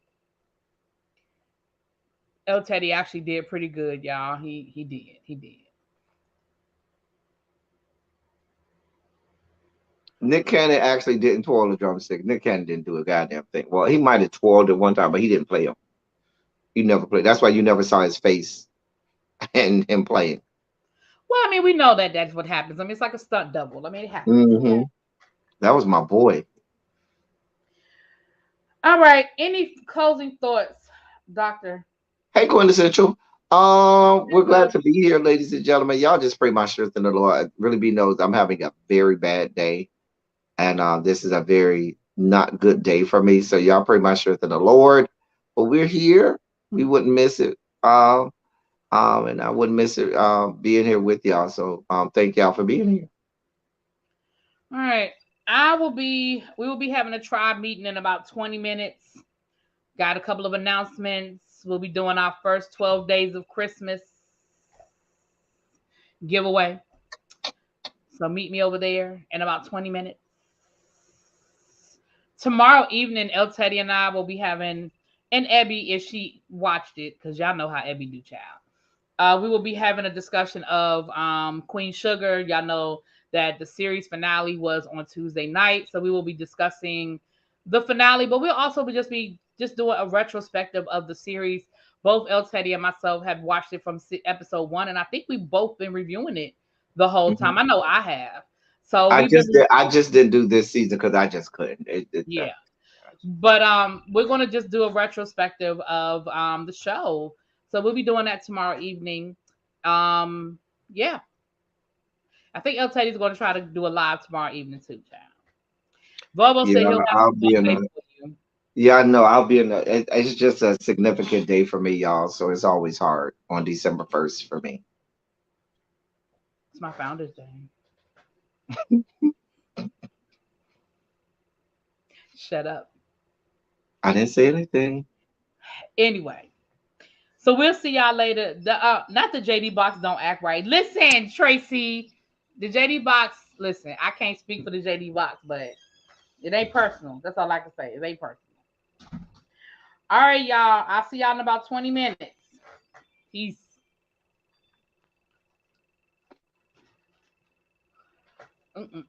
El Teddy actually did pretty good, y'all. He did. He did. Nick Cannon actually didn't twirl the drumstick. Nick Cannon didn't do a goddamn thing. Well, he might have twirled it one time, but he didn't play him. He never played. That's why you never saw his face and him playing. Well, I mean, we know that that's what happens. I mean, it's like a stunt double. I mean, it happens. Hmm. That was my boy. All right. Any closing thoughts, Doctor? Hey, Quintessential. We're glad to be here, ladies and gentlemen. Y'all just pray my strength in the Lord. Really be knows I'm having a very bad day, and this is a very not good day for me. So y'all pray my strength in the Lord. But we're here. We wouldn't miss it. And I wouldn't miss it being here with y'all. So thank y'all for being here. All right. We will be having a tribe meeting in about 20 minutes. Got a couple of announcements. We'll be doing our first 12 days of Christmas giveaway. So meet me over there in about 20 minutes. Tomorrow evening, El Teddy and I will be having, and Ebby, if she watched it, because y'all know how Ebby do, child. We will be having a discussion of Queen Sugar. Y'all know that the series finale was on Tuesday night, so we will be discussing the finale. But we'll also just doing a retrospective of the series. Both El Teddy and myself have watched it from episode 1, and I think we've both been reviewing it the whole Mhm. time. I know I have. So I we've been, just did. I just didn't do this season because I just couldn't. yeah. But we're gonna just do a retrospective of the show. So we'll be doing that tomorrow evening. Yeah. I think El Teddy's gonna try to do a live tomorrow evening too, child. Volvo Yeah, said he'll have I'll some be in buffet a. for you. Yeah, I know. I'll be in a. It's just a significant day for me, y'all. So it's always hard on December 1st for me. It's my founder's day. Shut up. I didn't say anything. Anyway, so we'll see y'all later. The not the JD box don't act right. Listen, Tracy, the JD box. Listen, I can't speak for the JD box, but it ain't personal. That's all I can say. It ain't personal. All right, y'all. I'll see y'all in about 20 minutes. Peace. Mm-mm-mm.